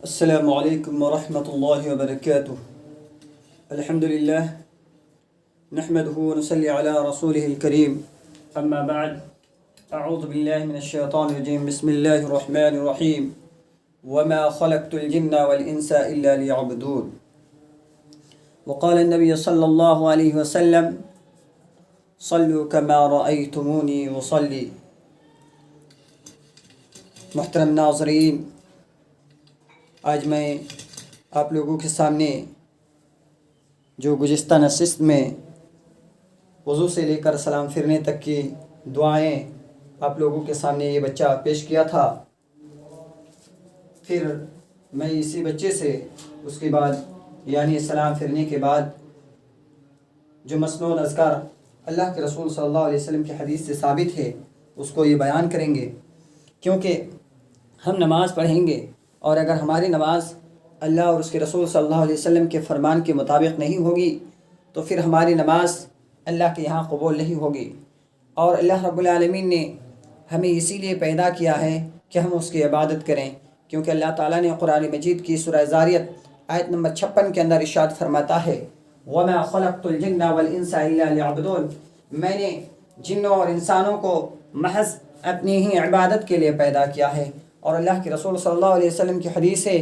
السلام علیکم ورحمۃ اللہ وبرکاتہ۔ الحمد للہ نحمده ونصلی علی رسوله الکریم، اما بعد اعوذ باللہ من الشیطان الرجیم، بسم اللہ الرحمن الرحیم، وما خلقت الجن والانس الا ليعبدون۔ وقال النبی صلی اللہ علیہ وسلم صلوا كما رأيتموني وصلی۔ محترم ناظرین، آج میں آپ لوگوں کے سامنے جو گزشتہ نشست میں وضو سے لے کر سلام پھرنے تک کی دعائیں آپ لوگوں کے سامنے یہ بچہ پیش کیا تھا، پھر میں اسی بچے سے اس کے بعد یعنی سلام پھرنے کے بعد جو مسنون اذکار اللہ کے رسول صلی اللہ علیہ وسلم کی حدیث سے ثابت ہے اس کو یہ بیان کریں گے، کیونکہ ہم نماز پڑھیں گے اور اگر ہماری نماز اللہ اور اس کے رسول صلی اللہ علیہ وسلم کے فرمان کے مطابق نہیں ہوگی تو پھر ہماری نماز اللہ کے یہاں قبول نہیں ہوگی۔ اور اللہ رب العالمین نے ہمیں اسی لیے پیدا کیا ہے کہ ہم اس کی عبادت کریں، کیونکہ اللہ تعالیٰ نے قرآن مجید کی سورہ ذاریت آیت نمبر 56 کے اندر ارشاد فرماتا ہے وَمَا خَلَقْتُ الْجِنَّ وَالْإِنسَ إِلَّا لِيَعْبُدُونَ، میں نے جنوں اور انسانوں کو محض اپنی ہی عبادت کے لیے پیدا کیا ہے۔ اور اللہ کے رسول صلی اللہ علیہ وسلم کی حدیث ہے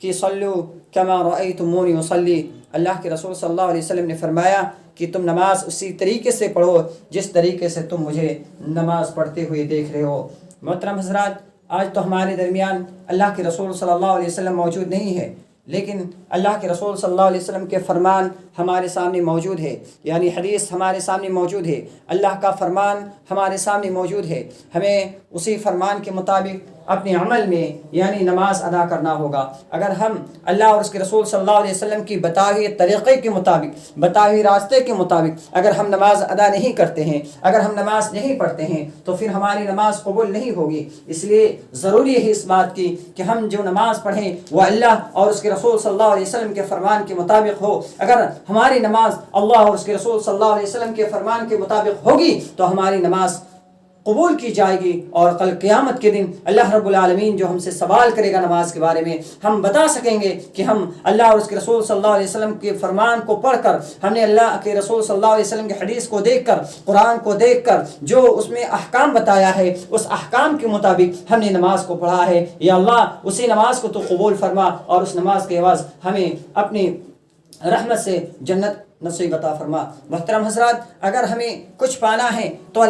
کہ صلو کما رأیتمونی اصلی، اللہ کے رسول صلی اللہ علیہ وسلم نے فرمایا کہ تم نماز اسی طریقے سے پڑھو جس طریقے سے تم مجھے نماز پڑھتے ہوئے دیکھ رہے ہو۔ محترم حضرات، آج تو ہمارے درمیان اللہ کے رسول صلی اللہ علیہ وسلم موجود نہیں ہے، لیکن اللہ کے رسول صلی اللہ علیہ وسلم کے فرمان ہمارے سامنے موجود ہے، یعنی حدیث ہمارے سامنے موجود ہے، اللہ کا فرمان ہمارے سامنے موجود ہے۔ ہمیں اسی فرمان کے مطابق اپنے عمل میں یعنی نماز ادا کرنا ہوگا۔ اگر ہم اللہ اور اس کے رسول صلی اللہ علیہ وسلم کی بتائے ہوئے طریقے کے مطابق، بتائے ہوئے راستے کے مطابق اگر ہم نماز ادا نہیں کرتے ہیں، اگر ہم نماز نہیں پڑھتے ہیں تو پھر ہماری نماز قبول نہیں ہوگی۔ اس لیے ضروری ہے اس بات کی کہ ہم جو نماز پڑھیں وہ اللہ اور اس کے رسول صلی اللہ علیہ وسلم کے فرمان کے مطابق ہو۔ اگر ہماری نماز اللہ اور اس کے رسول صلی اللہ علیہ وسلم کے فرمان کے مطابق ہوگی تو ہماری نماز قبول کی جائے گی، اور کل قیامت کے دن اللہ رب العالمین جو ہم سے سوال کرے گا نماز کے بارے میں، ہم بتا سکیں گے کہ ہم اللہ اور اس کے رسول صلی اللہ علیہ وسلم کے فرمان کو پڑھ کر، ہم نے اللہ کے رسول صلی اللہ علیہ وسلم کی حدیث کو دیکھ کر، قرآن کو دیکھ کر جو اس میں احکام بتایا ہے اس احکام کے مطابق ہم نے نماز کو پڑھا ہے۔ یا اللہ اسی نماز کو تو قبول فرما اور اس نماز کے عوض ہمیں اپنی رحمت سے جنت نصیب عطا فرما۔ محترم حضرات، اگر ہمیں کچھ پانا ہے تو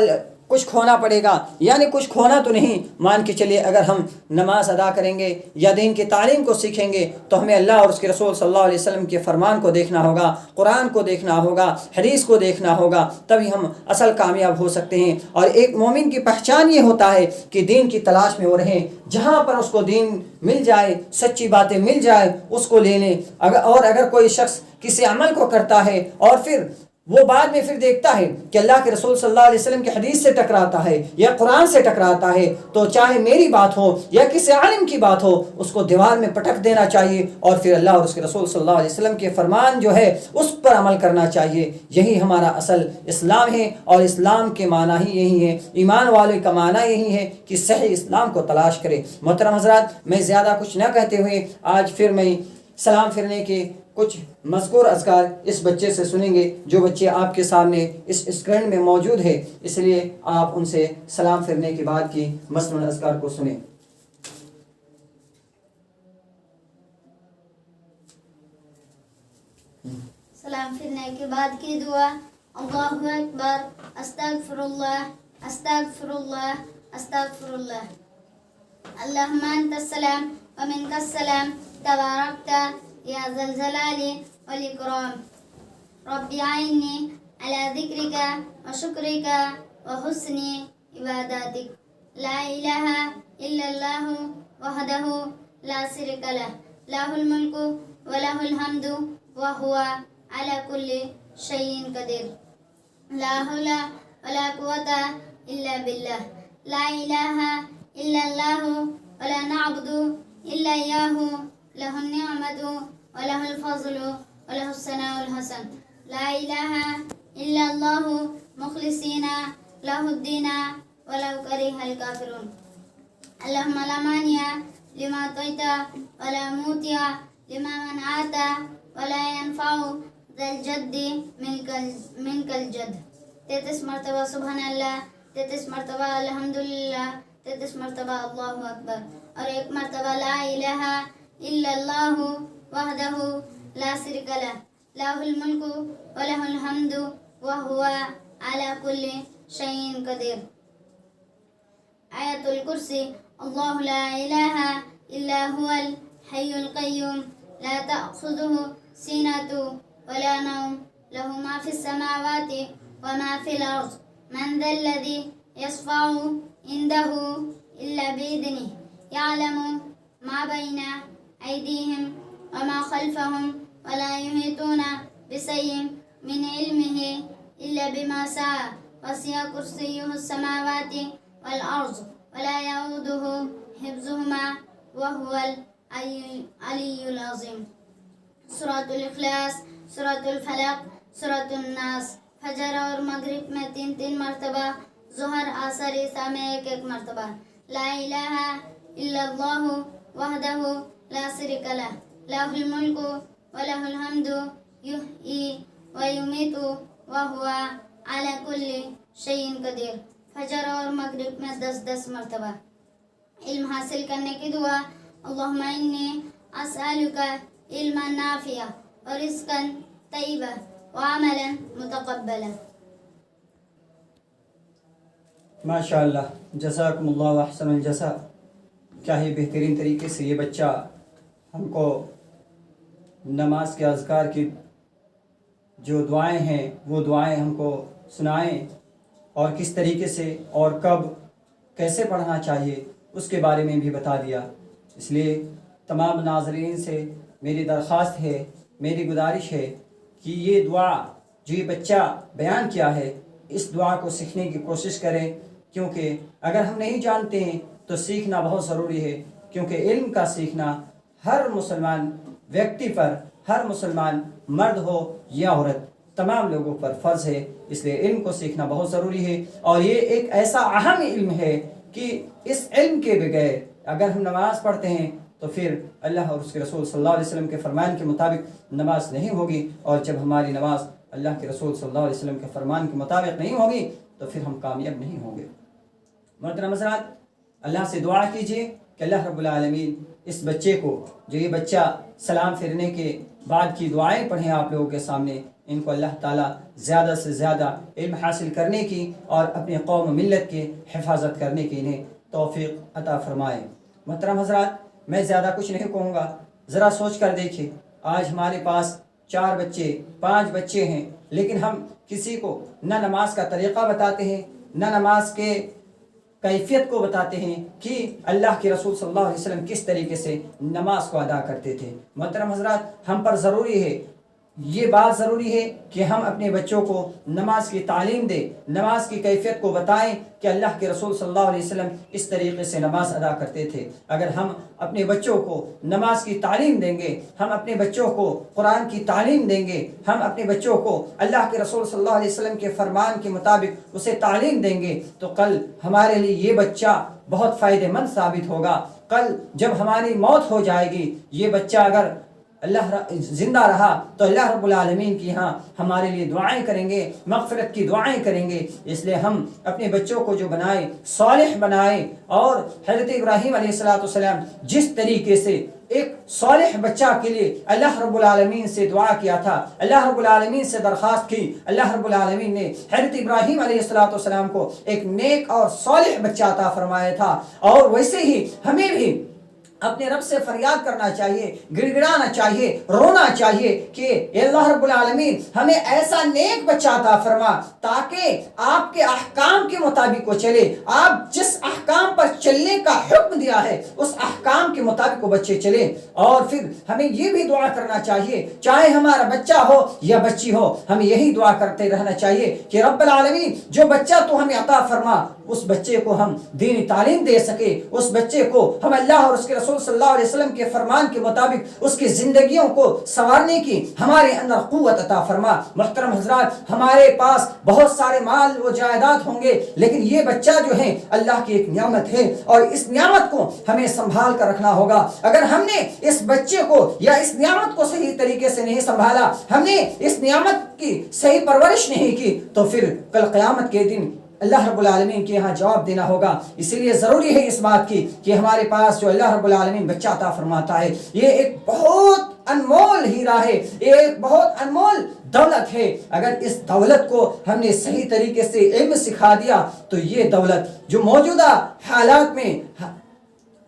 کچھ کھونا پڑے گا، یعنی کچھ کھونا تو نہیں، مان کے چلیے اگر ہم نماز ادا کریں گے یا دین کی تعلیم کو سیکھیں گے تو ہمیں اللہ اور اس کے رسول صلی اللہ علیہ وسلم کے فرمان کو دیکھنا ہوگا، قرآن کو دیکھنا ہوگا، حدیث کو دیکھنا ہوگا، تبھی ہم اصل کامیاب ہو سکتے ہیں۔ اور ایک مومن کی پہچان یہ ہوتا ہے کہ دین کی تلاش میں وہ رہیں، جہاں پر اس کو دین مل جائے، سچی باتیں مل جائے اس کو لے لیں۔ اور اگر کوئی شخص کسی عمل کو کرتا ہے اور پھر وہ بعد میں پھر دیکھتا ہے کہ اللہ کے رسول صلی اللہ علیہ وسلم کی حدیث سے ٹکراتا ہے یا قرآن سے ٹکراتا ہے، تو چاہے میری بات ہو یا کسی عالم کی بات ہو اس کو دیوار میں پٹک دینا چاہیے اور پھر اللہ اور اس کے رسول صلی اللہ علیہ وسلم کے فرمان جو ہے اس پر عمل کرنا چاہیے۔ یہی ہمارا اصل اسلام ہے، اور اسلام کے معنی ہی یہی ہے، ایمان والے کا معنی یہی ہے کہ صحیح اسلام کو تلاش کرے۔ محترم حضرات، میں زیادہ کچھ نہ کہتے ہوئے آج پھر میں سلام پھرنے کے کچھ مذکور اذکار اس بچے سے سنیں گے، جو بچے آپ کے سامنے اس اسکرین میں موجود ہے، اس لیے آپ ان سے سلام پھرنے کے بعد کی مسنون اذکار کو سنیں۔ سلام پھرنے کے بعد کی دعا: اللہ اکبر، استغفر اللہ، استغفر اللہ، استغفر اللہ۔ اللہم انت السلام ومنک السلام، تبارکت یا ذا الجلال والاکرام۔ رب اعنی علی ذکرک وشکرک وحسن عبادتک۔ لا الہ الا اللہ وحدہ لا شریک لہ، لہ الملک ولہ الحمد وہو علی کل شیء قدیر۔ لا حول ولا قوۃ الا باللہ۔ لا الہ الا اللہ ولا نعبد الا ایاہ، لہ النعمت ولہ الفضل ولہ الثناء الحسن۔ لا الہ الا اللہ مخلصین لہ الدین ولو کرہ الکافرون۔ اللہم لا مانع لما أعطيت ولا موتي لما منعت ولا ينفع ذا الجد منك الجد. 33 مرتبہ سبحان اللہ، 33 مرتبہ الحمدللہ، 33 مرتبہ اللہ اکبر، اور 1 مرتبہ لا الہ الا اللہ وحدہ لا شریک لہ لہ الملک ولہ الحمد وہو علی کل شیء قدیر. آیت الکرسی اللہ لا الہ الا هو الحی القیوم لا تأخذه سینۃ ولا نوم له ما في السماوات وما في الأرض من ذا الذي يشفع عنده إلا بإذنه يعلم ما بين أيديهم وما خلفهم ولا يحيطون بشيء من علمه إلا بما شاء وسع كرسيه السماوات والأرض ولا يؤوده حفظهما وهو العلي العظيم. سورة الإخلاص، سورة الفلق، سورة الناس. فجر اور مغرب میں 3 مرتبہ، ظہر عصر عشاء میں 1 مرتبہ. لا الہ الا اللہ وحدہ لا شریک لہ لہ الملک ولہ الحمد یحیی ویمیت وہو علی کل شیء قدیر. فجر اور مغرب میں 10 مرتبہ. علم حاصل کرنے کی دعا. اللہم انی اسألک علما نافعا ورزقا طیبا وعملا متقبلا. ماشاء اللہ، جزاکم اللہ احسن الجزا. کیا ہی بہترین طریقے سے یہ بچہ ہم کو نماز کے اذکار کی جو دعائیں ہیں وہ دعائیں ہم کو سنائیں، اور کس طریقے سے اور کب کیسے پڑھنا چاہیے اس کے بارے میں بھی بتا دیا. اس لیے تمام ناظرین سے میری درخواست ہے، میری گزارش ہے کہ یہ دعا جو یہ بچہ بیان کیا ہے اس دعا کو سیکھنے کی کوشش کریں، کیونکہ اگر ہم نہیں جانتے ہیں تو سیکھنا بہت ضروری ہے. کیونکہ علم کا سیکھنا ہر مسلمان ویکتی پر، ہر مسلمان مرد ہو یا عورت، تمام لوگوں پر فرض ہے. اس لیے علم کو سیکھنا بہت ضروری ہے، اور یہ ایک ایسا اہم علم ہے کہ اس علم کے بغیر اگر ہم نماز پڑھتے ہیں تو پھر اللہ اور اس کے رسول صلی اللہ علیہ وسلم کے فرمان کے مطابق نماز نہیں ہوگی، اور جب ہماری نماز اللہ کے رسول صلی اللہ علیہ وسلم کے فرمان کے مطابق نہیں ہوگی تو پھر ہم کامیاب نہیں ہوں گے. محترم حضرات، اللہ سے دعا کیجیے کہ اللہ رب العالمین اس بچے کو، جو یہ بچہ سلام پھرنے کے بعد کی دعائیں پڑھیں آپ لوگوں کے سامنے، ان کو اللہ تعالیٰ زیادہ سے زیادہ علم حاصل کرنے کی اور اپنے قوم و ملت کی حفاظت کرنے کی انہیں توفیق عطا فرمائے. محترم حضرات، میں زیادہ کچھ نہیں کہوں گا. ذرا سوچ کر دیکھیے، آج ہمارے پاس 4 بچے 5 بچے ہیں، لیکن ہم کسی کو نہ نماز کا طریقہ بتاتے ہیں، نہ نماز کے کیفیت کو بتاتے ہیں کہ اللہ کے رسول صلی اللہ علیہ وسلم کس طریقے سے نماز کو ادا کرتے تھے. محترم حضرات، ہم پر ضروری ہے، یہ بات ضروری ہے کہ ہم اپنے بچوں کو نماز کی تعلیم دیں، نماز کی کیفیت کو بتائیں کہ اللہ کے رسول صلی اللہ علیہ وسلم اس طریقے سے نماز ادا کرتے تھے. اگر ہم اپنے بچوں کو نماز کی تعلیم دیں گے، ہم اپنے بچوں کو قرآن کی تعلیم دیں گے، ہم اپنے بچوں کو اللہ کے رسول صلی اللہ علیہ وسلم کے فرمان کے مطابق اسے تعلیم دیں گے، تو کل ہمارے لیے یہ بچہ بہت فائدہ مند ثابت ہوگا. کل جب ہماری موت ہو جائے گی، یہ بچہ اگر اللہ زندہ رہا تو اللہ رب العالمین کی ہاں ہمارے لیے دعائیں کریں گے، مغفرت کی دعائیں کریں گے. اس لیے ہم اپنے بچوں کو جو بنائیں صالح بنائیں، اور حضرت ابراہیم علیہ السلام جس طریقے سے ایک صالح بچہ کے لیے اللہ رب العالمین سے دعا کیا تھا، اللہ رب العالمین سے درخواست کی، اللہ رب العالمین نے حضرت ابراہیم علیہ السلام کو ایک نیک اور صالح بچہ عطا فرمایا تھا. اور ویسے ہی ہمیں بھی اپنے رب سے فریاد کرنا چاہیے، گڑگڑانا چاہیے، رونا چاہیے کہ اے اللہ رب العالمین ہمیں ایسا نیک بچہ عطا فرما تاکہ آپ کے احکام کے مطابق وہ چلے. آپ جس احکام پر چلنے کا حکم دیا ہے اس احکام کے مطابق وہ بچے چلیں. اور پھر ہمیں یہ بھی دعا کرنا چاہیے، چاہے ہمارا بچہ ہو یا بچی ہو، ہمیں یہی دعا کرتے رہنا چاہیے کہ رب العالمین جو بچہ تو ہمیں عطا فرما اس بچے کو ہم دینی تعلیم دے سکے، اس بچے کو ہم اللہ اور اس کے رسول صلی اللہ علیہ وسلم کے فرمان کے مطابق اس کی زندگیوں کو سنوارنے کی ہمارے اندر قوت عطا فرما۔ محترم حضرات، ہمارے پاس بہت سارے مال و جائیداد ہوں گے، لیکن یہ بچہ جو ہے اللہ کی ایک نعمت ہے، اور اس نعمت کو ہمیں سنبھال کر رکھنا ہوگا۔ اگر ہم نے اس بچے کو یا اس نعمت کو صحیح طریقے سے نہیں سنبھالا، ہم نے اس نعمت کی صحیح پرورش نہیں کی، تو پھر کل قیامت کے دن اللہ رب العالمین کے یہاں جواب دینا ہوگا۔ اسی لیے ضروری ہے اس بات کی کہ ہمارے پاس جو اللہ رب العالمین بچہ عطا فرماتا ہے، یہ ایک بہت انمول ہیرا ہے، ایک بہت انمول دولت ہے۔ اگر اس دولت کو ہم نے صحیح طریقے سے علم سکھا دیا تو یہ دولت جو موجودہ حالات میں،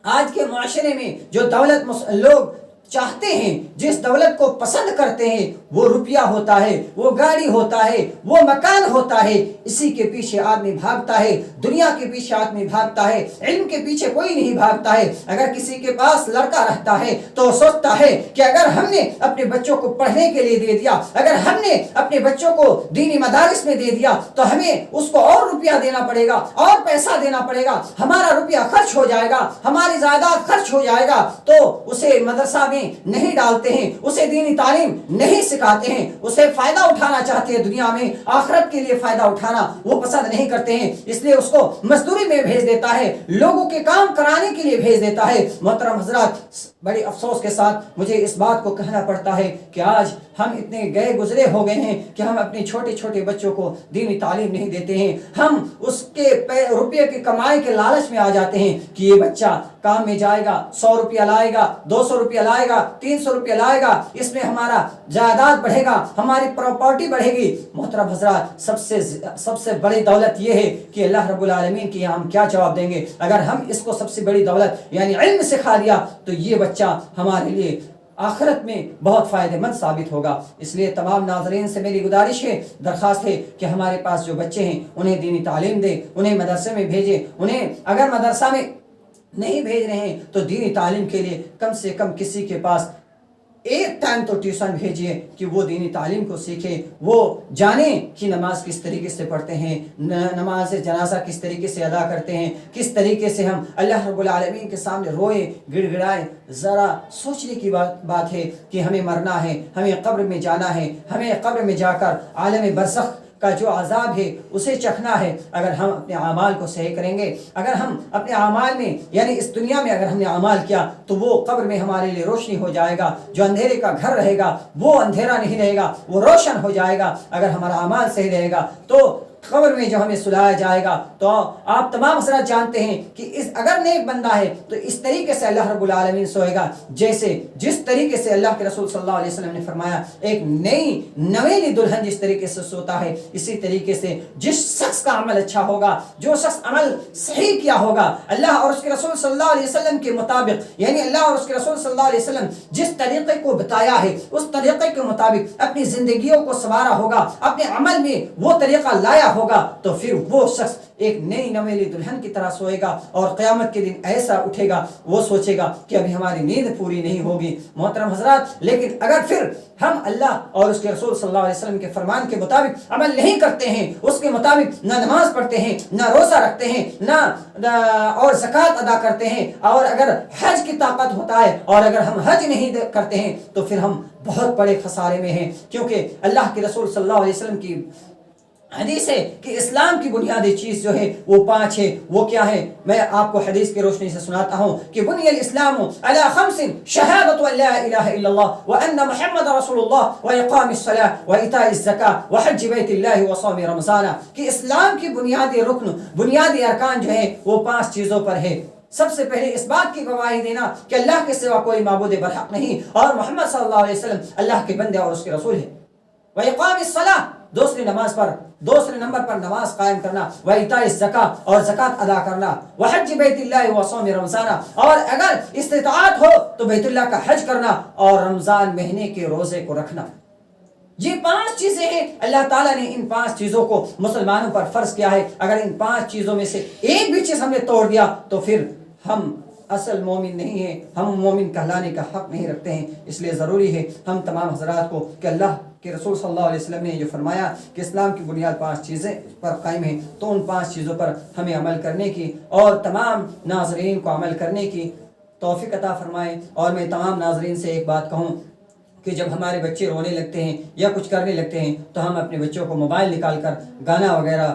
آج کے معاشرے میں جو دولت لوگ چاہتے ہیں، جس دولت کو پسند کرتے ہیں، وہ روپیہ ہوتا ہے، وہ گاڑی ہوتا ہے، وہ مکان ہوتا ہے، اسی کے پیچھے آدمی بھاگتا ہے، دنیا کے پیچھے آدمی بھاگتا ہے، علم کے پیچھے کوئی نہیں بھاگتا ہے۔ اگر کسی کے پاس لڑکا رہتا ہے تو سوچتا ہے کہ اگر ہم نے اپنے بچوں کو پڑھنے کے لیے دے دیا، اگر ہم نے اپنے بچوں کو دینی مدارس میں دے دیا تو ہمیں اس کو اور روپیہ دینا پڑے گا، اور پیسہ دینا پڑے گا، ہمارا روپیہ خرچ ہو جائے گا، ہماری جائیداد خرچ ہو جائے گا، تو اسے مدرسہ میں نہیں ڈالتے ہیں، اسے دینی تعلیم نہیں سکھاتے ہیں۔ اسے فائدہ اٹھانا چاہتے ہیں دنیا میں، آخرت کے لیے فائدہ اٹھانا وہ پسند نہیں کرتے ہیں، اس لیے اس کو مزدوری میں بھیج دیتا ہے، لوگوں کے کام کرانے کے لیے بھیج دیتا ہے۔ محترم حضرات، بڑے افسوس کے ساتھ مجھے اس بات کو کہنا پڑتا ہے کہ آج ہم اتنے گئے گزرے ہو گئے ہیں کہ ہم اپنے چھوٹے چھوٹے بچوں کو دینی تعلیم نہیں دیتے ہیں۔ ہم اس کے روپے کی کمائی کے لالچ میں آ جاتے ہیں کہ یہ بچہ کام میں جائے گا، 100 روپیہ لائے گا، 200 روپیہ لائے گا، 300 روپیہ لائے گا، اس میں ہمارا جائیداد بڑھے گا، ہماری پراپرٹی بڑھے گی۔ محترم حضرات، سب سے بڑی دولت یہ ہے کہ اللہ رب العالمین کی ہم کیا جواب دیں گے اگر ہم اس کو سب سے بڑی دولت یعنی علم سکھا دیا تو یہ بچہ ہمارے لیے آخرت میں بہت فائدہ مند ثابت ہوگا۔ اس لیے تمام ناظرین سے میری گزارش ہے، درخواست ہے کہ ہمارے پاس جو بچے ہیں انہیں دینی تعلیم دیں، انہیں مدرسے میں بھیجیں، انہیں اگر مدرسہ میں نہیں بھیج رہے ہیں تو دینی تعلیم کے لیے کم سے کم کسی کے پاس ایک ٹائم تو ٹیوشن بھیجیے کہ وہ دینی تعلیم کو سیکھے، وہ جانے کہ نماز کس طریقے سے پڑھتے ہیں، نماز جنازہ کس طریقے سے ادا کرتے ہیں، کس طریقے سے ہم اللہ رب العالمین کے سامنے روئے گڑ گڑائے۔ ذرا سوچنے کی بات ہے کہ ہمیں مرنا ہے، ہمیں قبر میں جانا ہے، ہمیں قبر میں جا کر عالم برزخ کا جو عذاب ہے اسے چکھنا ہے۔ اگر ہم اپنے اعمال کو صحیح کریں گے، اگر ہم اپنے اعمال میں یعنی اس دنیا میں اگر ہم نے اعمال کیا تو وہ قبر میں ہمارے لیے روشنی ہو جائے گا۔ جو اندھیرے کا گھر رہے گا وہ اندھیرا نہیں رہے گا، وہ روشن ہو جائے گا۔ اگر ہمارا اعمال صحیح رہے گا تو قبر میں جو ہمیں سلایا جائے گا تو آپ تمام حضرات جانتے ہیں کہ اگر نیک بندہ ہے تو اس طریقے سے اللہ رب العالمین سوئے گا جس طریقے سے اللہ کے رسول صلی اللہ علیہ وسلم نے فرمایا، ایک نویلی دلہن جس طریقے سے سوتا ہے، اسی طریقے سے جس شخص کا عمل اچھا ہوگا، جو شخص عمل صحیح کیا ہوگا اللہ اور اس کے رسول صلی اللہ علیہ وسلم کے مطابق، یعنی اللہ اور اس کے رسول صلی اللہ علیہ وسلم جس طریقے کو بتایا ہے اس طریقے کے مطابق اپنی زندگیوں کو سنوارا ہوگا، اپنے عمل میں وہ طریقہ لایا ہوگا، تو پھر وہ شخص ایک نئی نویلی دلہن کی طرح سوئے گا اور قیامت کے دن ایسا اٹھے گا، وہ سوچے گا کہ ابھی ہماری نیند پوری نہیں ہوگی۔ محترم حضرات، لیکن اگر پھر ہم اللہ اور اس کے رسول صلی اللہ علیہ وسلم کے فرمان کے مطابق عمل نہیں کرتے ہیں، اس کے مطابق نہ نماز پڑھتے ہیں، نہ روزہ رکھتے ہیں، نہ اور زکوٰۃ ادا کرتے ہیں، اور اگر حج کی طاقت ہوتا ہے اور اگر ہم حج نہیں کرتے ہیں تو پھر ہم بہت بڑے خسارے میں ہیں، کیونکہ اللہ کے رسول صلی اللہ علیہ وسلم کی حدیث ہے کہ اسلام کی بنیادی چیز جو ہے وہ 5 ہے۔ وہ کیا ہے؟ میں آپ کو حدیث کی روشنی سے سناتا ہوں کہ بنی الاسلام علی 5 شہادت ان لا الہ الا اللہ وان محمد رسول اللہ واقام الصلاۃ وایتاء الزکاۃ وحج بیت اللہ وصوم رمضان، کہ اسلام کی بنیادی رکن، بنیادی ارکان جو ہے وہ 5 چیزوں پر ہے۔ سب سے پہلے اس بات کی گواہی دینا کہ اللہ کے سوا کوئی معبود برحق نہیں اور محمد صلی اللہ علیہ وسلم اللہ کے بندے اور اس کے رسول ہیں۔ وإقام الصلاۃ، دوسرے نمبر پر نماز قائم کرنا، وإیتاء الزکاۃ اور زکوٰۃ ادا کرنا، وحج بیت اللہ وصوم رمضان، اور اگر استطاعت ہو تو بیت اللہ کا حج کرنا اور رمضان مہینے کے روزے کو رکھنا۔ یہ 5 چیزیں ہیں، اللہ تعالیٰ نے ان 5 چیزوں کو مسلمانوں پر فرض کیا ہے۔ اگر ان 5 چیزوں میں سے ایک بھی چیز ہم نے توڑ دیا تو پھر ہم اصل مومن نہیں ہے، ہم مومن کہلانے کا حق نہیں رکھتے ہیں۔ اس لیے ضروری ہے ہم تمام حضرات کو کہ اللہ کہ رسول صلی اللہ علیہ وسلم نے جو فرمایا کہ اسلام کی بنیاد 5 چیزیں پر قائم ہے، تو ان 5 چیزوں پر ہمیں عمل کرنے کی اور تمام ناظرین کو عمل کرنے کی توفیق عطا فرمائے۔ اور میں تمام ناظرین سے ایک بات کہوں کہ جب ہمارے بچے رونے لگتے ہیں یا کچھ کرنے لگتے ہیں تو ہم اپنے بچوں کو موبائل نکال کر گانا وغیرہ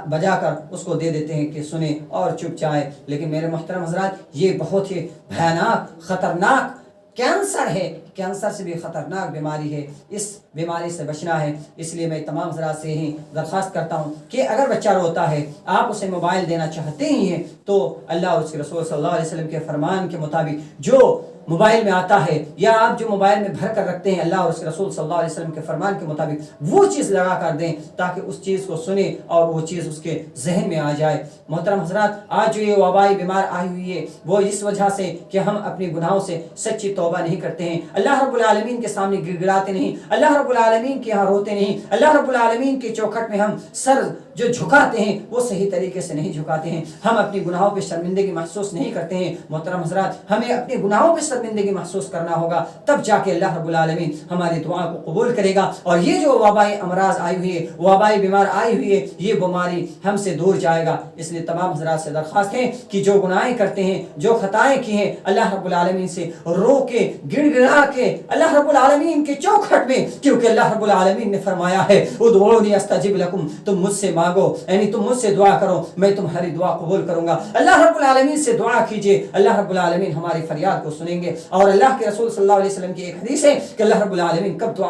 بجا کر اس کو دے دیتے ہیں کہ سنیں اور چپ جائے، لیکن میرے محترم حضرات یہ بہت ہی بھیانک خطرناک کینسر ہے، کینسر سے بھی خطرناک بیماری ہے، اس بیماری سے بچنا ہے۔ اس لیے میں تمام حضرات سے ہی درخواست کرتا ہوں کہ اگر بچہ روتا ہے آپ اسے موبائل دینا چاہتے ہی ہیں تو اللہ اور اس کے رسول صلی اللہ علیہ وسلم کے فرمان کے مطابق جو موبائل میں آتا ہے یا آپ جو موبائل میں بھر کر رکھتے ہیں، اللہ اور اس کے رسول صلی اللہ علیہ وسلم کے فرمان کے مطابق وہ چیز لگا کر دیں تاکہ اس چیز کو سنیں اور وہ چیز اس کے ذہن میں آ جائے۔ محترم حضرات، آج جو یہ وبائی بیمار آئی ہوئی ہے وہ اس وجہ سے کہ ہم اپنے گناہوں سے سچی توبہ نہیں کرتے ہیں، اللہ رب العالمین کے سامنے گڑ گڑاتے نہیں، اللہ رب العالمین کے یہاں روتے نہیں، اللہ رب العالمین کے چوکھٹ میں ہم سر جو جھکاتے ہیں وہ صحیح طریقے سے نہیں جھکاتے ہیں، ہم اپنی گناہوں پہ شرمندگی محسوس نہیں کرتے ہیں۔ محترم حضرات، ہمیں اپنے گناہوں پہ شرمندگی محسوس کرنا ہوگا، تب جا کے اللہ رب العالمین ہماری دعا کو قبول کرے گا اور یہ جو وبائی امراض آئی ہوئی ہے، وبائی بیمار آئی ہوئی ہے، یہ بیماری ہم سے دور جائے گا۔ اس لیے تمام حضرات سے درخواست ہے کہ جو گناہیں کرتے ہیں، جو خطائیں کی ہیں، اللہ رب العالمین سے رو کے گڑ گڑا کے اللہ رب العالمین کے چوکھٹ میں، کیونکہ اللہ رب العالمین نے فرمایا ہے ادعونی استجب لکم، تم مجھ سے مانگو، یعنی تم مجھ سے دعا کرو میں تمہاری دعا قبول کروں گا۔ اللہ رب العالمین سے دعا کیجئے، اللہ رب العالمین ہماری فریاد کو سنیں گے۔ اور اللہ کے رسول صلی اللہ علیہ وسلم کی ایک حدیث ہے کہ اللہ رب العالمین کب دعا